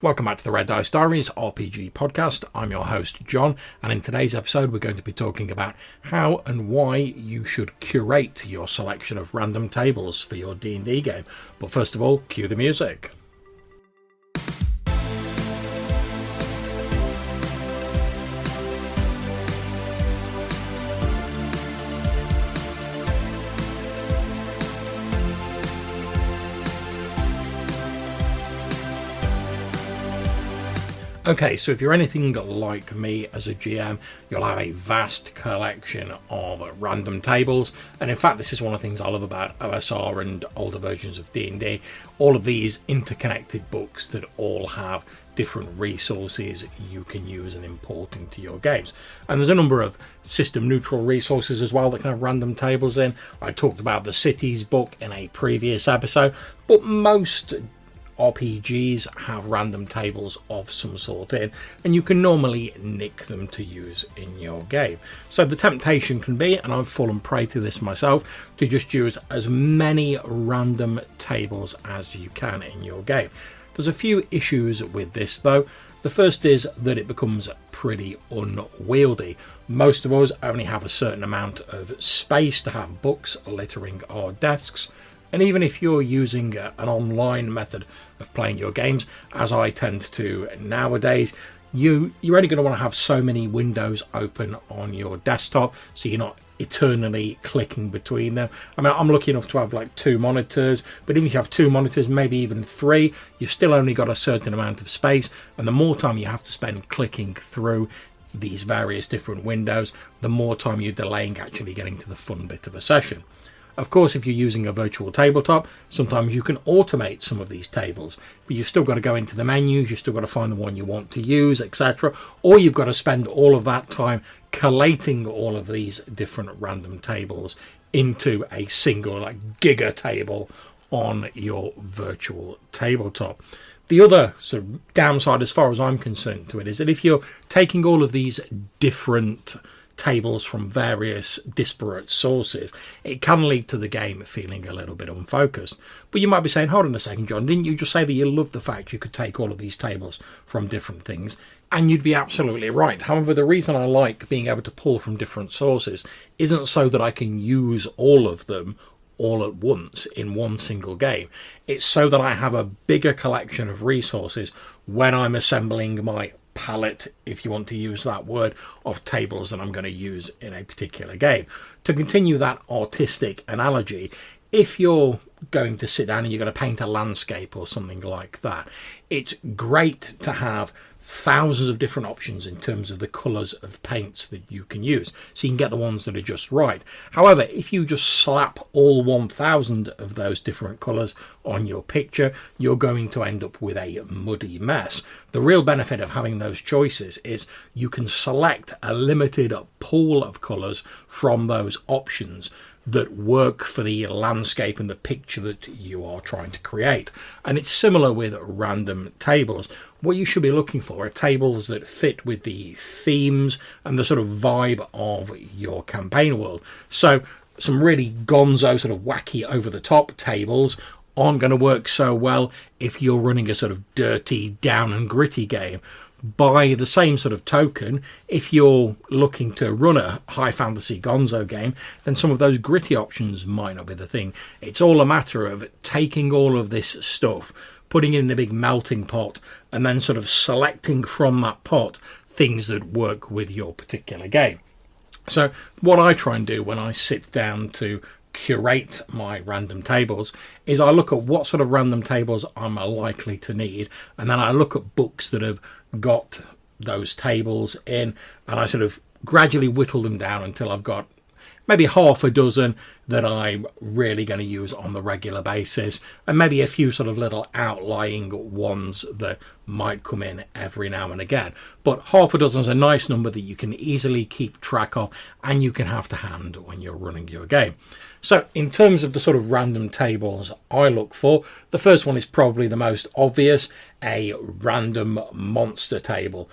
Welcome back to the Red Dice Diaries RPG podcast. I'm your host, John, and in today's episode we're going to be talking about how and why you should curate your selection of random tables for your D&D game. But first of all, cue the music. Okay, so if you're anything like me as a GM, you'll have a vast collection of random tables. And in fact, this is one of the things I love about OSR and older versions of D&D. All of these interconnected books that all have different resources you can use and import into your games. And there's a number of system neutral resources as well that can have random tables in. I talked about the Cities book in a previous episode, but most RPGs have random tables of some sort in, and you can normally nick them to use in your game. So the temptation can be, and I've fallen prey to this myself, to just use as many random tables as you can in your game. There's a few issues with this though. The first is that it becomes pretty unwieldy. Most of us only have a certain amount of space to have books littering our desks. And even if you're using an online method of playing your games, as I tend to nowadays, you're only going to want to have so many windows open on your desktop, so you're not eternally clicking between them. I mean, I'm lucky enough to have like 2 monitors, but even if you have 2 monitors, maybe even 3, you've still only got a certain amount of space, and the more time you have to spend clicking through these various different windows, the more time you're delaying actually getting to the fun bit of a session. Of course, if you're using a virtual tabletop, sometimes you can automate some of these tables, but you've still got to go into the menus, you've still got to find the one you want to use, etc. Or you've got to spend all of that time collating all of these different random tables into a single giga table on your virtual tabletop. The other sort of downside, as far as I'm concerned to it, is that if you're taking all of these different tables from various disparate sources, it can lead to the game feeling a little bit unfocused. But you might be saying, hold on a second, John, didn't you just say that you love the fact you could take all of these tables from different things? And you'd be absolutely right. However, the reason I like being able to pull from different sources isn't so that I can use all of them all at once in one single game. It's so that I have a bigger collection of resources when I'm assembling my palette, if you want to use that word, of tables that I'm going to use in a particular game. To continue that artistic analogy, if you're going to sit down and you're going to paint a landscape or something like that, it's great to have thousands of different options in terms of the colours of paints that you can use, so you can get the ones that are just right. However, if you just slap all 1,000 of those different colours on your picture, you're going to end up with a muddy mess. The real benefit of having those choices is you can select a limited pool of colours from those options that work for the landscape and the picture that you are trying to create. And it's similar with random tables. What you should be looking for are tables that fit with the themes and the sort of vibe of your campaign world. So some really gonzo, sort of wacky, over-the-top tables aren't going to work so well if you're running a sort of dirty, down and gritty game. By the same sort of token, if you're looking to run a high fantasy gonzo game, then some of those gritty options might not be the thing. It's all a matter of taking all of this stuff, putting it in a big melting pot, and then sort of selecting from that pot things that work with your particular game. So what I try and do when I sit down to curate my random tables is I look at what sort of random tables I'm likely to need, and then I look at books that have got those tables in, and I sort of gradually whittle them down until I've got maybe half a dozen that I'm really going to use on the regular basis, and maybe a few sort of little outlying ones that might come in every now and again. But half a dozen is a nice number that you can easily keep track of and you can have to hand when you're running your game. So in terms of the sort of random tables I look for, the first one is probably the most obvious, a random monster table.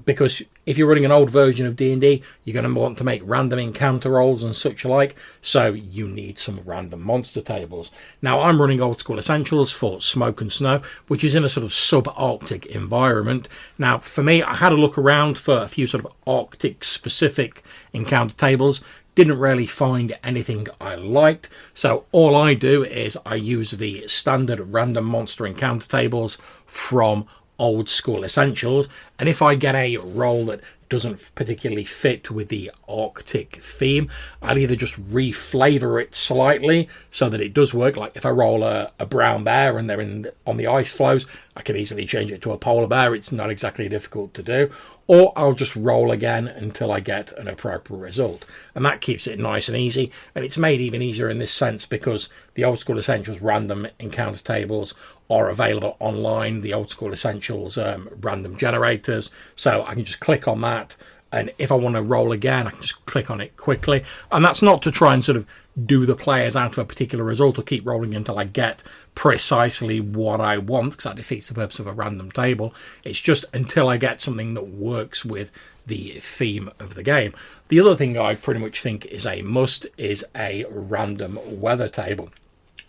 because if you're running an old version of D&D, you're going to want to make random encounter rolls and such like, so you need some random monster tables. Now, I'm running Old School Essentials for Smoke and Snow, which is in a sort of sub-Arctic environment. Now, for me, I had a look around for a few sort of Arctic-specific encounter tables. Didn't really find anything I liked, so all I do is I use the standard random monster encounter tables from Old School Essentials, and if I get a roll that doesn't particularly fit with the Arctic theme, I'll either just reflavor it slightly so that it does work. Like if I roll a brown bear and they're on the ice floes, I can easily change it to a polar bear. It's not exactly difficult to do. Or I'll just roll again until I get an appropriate result. And that keeps it nice and easy. And it's made even easier in this sense because the Old School Essentials random encounter tables are available online, the Old School Essentials random generators. So I can just click on that, and if I want to roll again, I can just click on it quickly. And that's not to try and sort of do the players out of a particular result or keep rolling until I get precisely what I want, because that defeats the purpose of a random table. It's just until I get something that works with the theme of the game. The other thing I pretty much think is a must is a random weather table.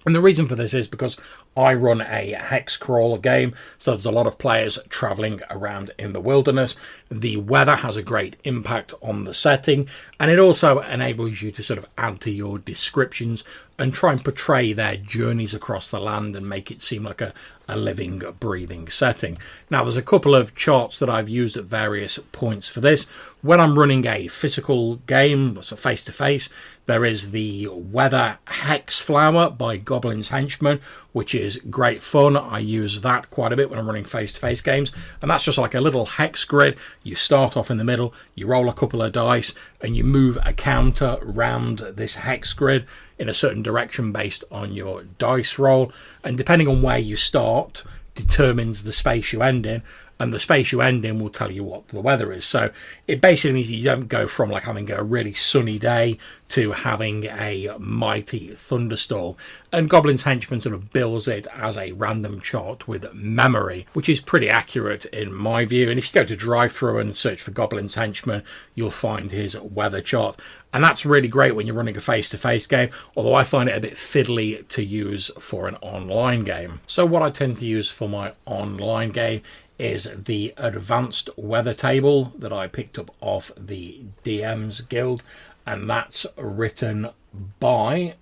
And the reason for this is because I run a hex crawler game, so there's a lot of players travelling around in the wilderness. The weather has a great impact on the setting, and it also enables you to sort of add to your descriptions and try and portray their journeys across the land and make it seem like a living, breathing setting. Now, there's a couple of charts that I've used at various points for this. When I'm running a physical game, so face-to-face, there is the Weather Hex Flower by Goblin's Henchman, which is great fun. I use that quite a bit when I'm running face-to-face games, and that's just like a little hex grid. You start off in the middle, you roll a couple of dice, and you move a counter around this hex grid in a certain direction based on your dice roll, and depending on where you start determines the space you end in, and the space you end in will tell you what the weather is. So it basically means you don't go from like having a really sunny day to having a mighty thunderstorm. And Goblin's Henchman sort of bills it as a random chart with memory, which is pretty accurate in my view. And if you go to drive-through and search for Goblin's Henchman, you'll find his weather chart. And that's really great when you're running a face-to-face game, although I find it a bit fiddly to use for an online game. So what I tend to use for my online game is the advanced weather table that I picked up off the DM's Guild, and that's written by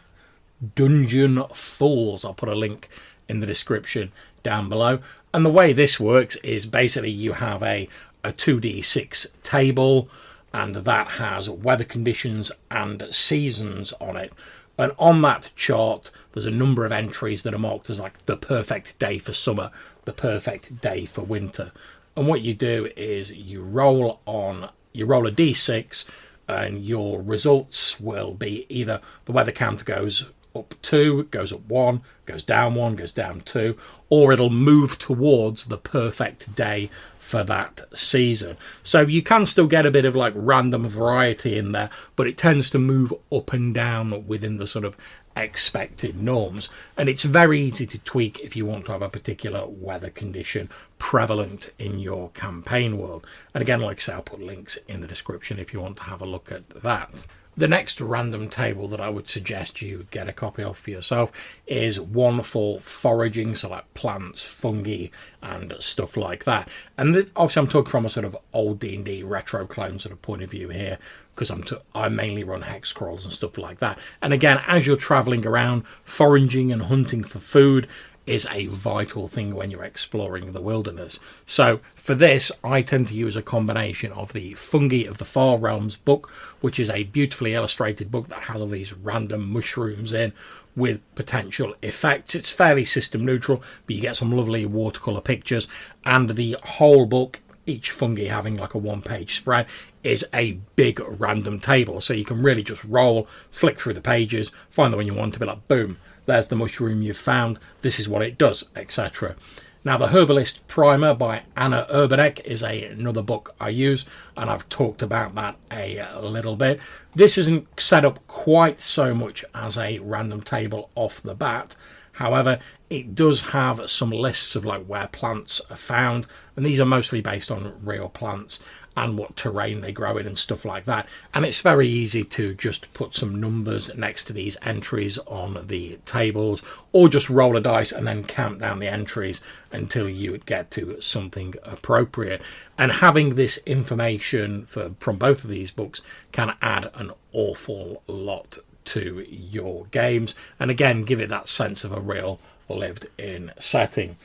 Dungeon Fools. I'll put a link in the description down below. And the way this works is basically you have a 2d6 table, and that has weather conditions and seasons on it. And on that chart, there's a number of entries that are marked as like the perfect day for summer, the perfect day for winter. And what you do is you roll a d6, and your results will be either the weather counter goes up 2, goes up 1, goes down 1, goes down 2, or it'll move towards the perfect day for that season. So you can still get a bit of like random variety in there, but it tends to move up and down within the sort of expected norms, and it's very easy to tweak if you want to have a particular weather condition prevalent in your campaign world. And again, like I say, I'll put links in the description if you want to have a look at that. The next random table that I would suggest you get a copy of for yourself is one for foraging, so like plants, fungi, and stuff like that. And obviously I'm talking from a sort of old D&D retro clone sort of point of view here, because I mainly run hex crawls and stuff like that. And again, as you're travelling around, foraging and hunting for food is a vital thing when you're exploring the wilderness. So for this, I tend to use a combination of the Fungi of the Far Realms book, which is a beautifully illustrated book that has all these random mushrooms in with potential effects. It's fairly system neutral, but you get some lovely watercolour pictures, and the whole book, each fungi having like a one-page spread, is a big random table. So you can really just roll, flick through the pages, find the one you want to be like, boom, there's the mushroom you've found, this is what it does, etc. Now, the Herbalist Primer by Anna Urbanek is another book I use, and I've talked about that a little bit. This isn't set up quite so much as a random table off the bat. However, it does have some lists of like where plants are found, and these are mostly based on real plants and what terrain they grow in and stuff like that. And it's very easy to just put some numbers next to these entries on the tables, or just roll a dice and then count down the entries until you get to something appropriate. And having this information from both of these books can add an awful lot to your games, and again give it that sense of a real lived in setting.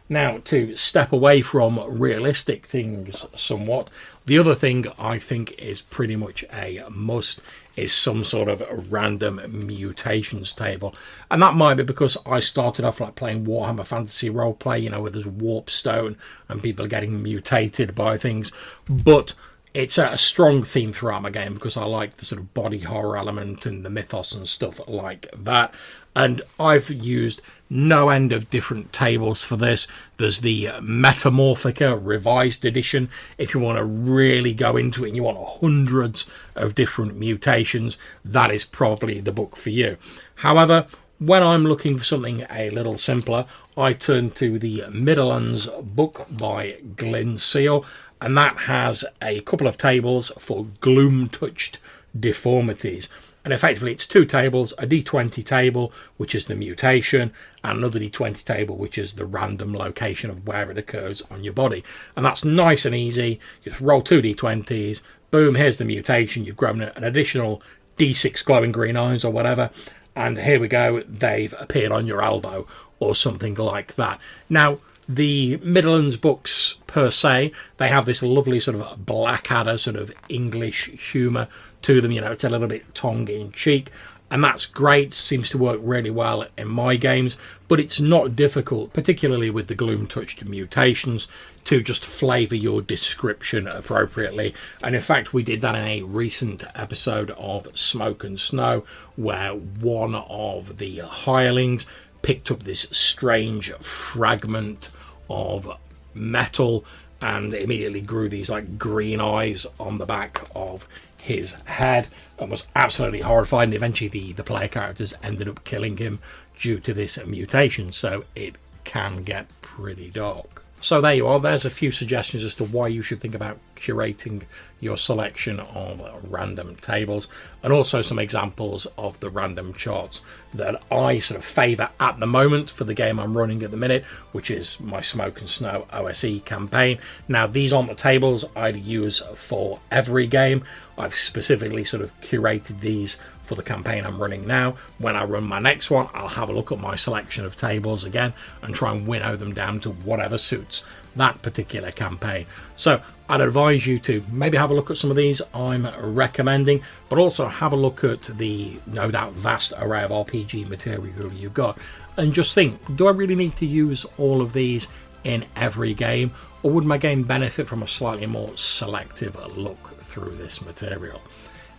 Now, to step away from realistic things somewhat, the other thing I think is pretty much a must is some sort of random mutations table. And that might be because I started off like playing Warhammer Fantasy Roleplay, you know, where there's warp stone and people are getting mutated by things. But it's a strong theme throughout my game because I like the sort of body horror element and the mythos and stuff like that. And I've used no end of different tables for this. There's the Metamorphica revised edition. If you want to really go into it and you want hundreds of different mutations, that is probably the book for you. However, when I'm looking for something a little simpler, I turn to the Midlands book by Glyn Seal, and that has a couple of tables for gloom-touched deformities. And effectively it's two tables, a d20 table, which is the mutation, and another d20 table, which is the random location of where it occurs on your body. And that's nice and easy. You just roll two d20s, boom, here's the mutation. You've grown an additional d6 glowing green eyes or whatever, and here we go, they've appeared on your elbow or something like that. Now, the Midlands books per se, they have this lovely sort of Blackadder sort of English humour to them. You know, it's a little bit tongue-in-cheek, and that's great. Seems to work really well in my games, but it's not difficult, particularly with the gloom-touched mutations, to just flavour your description appropriately. And in fact, we did that in a recent episode of Smoke and Snow, where one of the hirelings picked up this strange fragment of metal and immediately grew these like green eyes on the back of his head and was absolutely horrified, and eventually the player characters ended up killing him due to this mutation, so it can get pretty dark. So there you are, there's a few suggestions as to why you should think about curating your selection of random tables, and also some examples of the random charts that I sort of favour at the moment for the game I'm running at the minute, which is my Smoke and Snow OSE campaign. Now, these aren't the tables I'd use for every game. I've specifically sort of curated these for the campaign I'm running now. When I run my next one, I'll have a look at my selection of tables again and try and winnow them down to whatever suits that particular campaign. So I'd advise you to maybe have a look at some of these I'm recommending, but also have a look at the no doubt vast array of RPG material you've got, and just think, do I really need to use all of these in every game, or would my game benefit from a slightly more selective look through this material?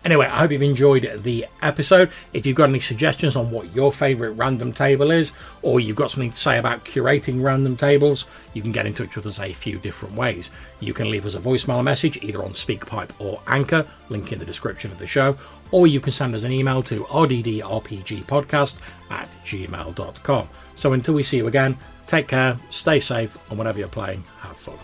Anyway, I hope you've enjoyed the episode. If you've got any suggestions on what your favourite random table is, or you've got something to say about curating random tables, you can get in touch with us a few different ways. You can leave us a voicemail message either on SpeakPipe or Anchor, link in the description of the show, or you can send us an email to rddrpgpodcast@gmail.com. So until we see you again, take care, stay safe, and whatever you're playing, have fun.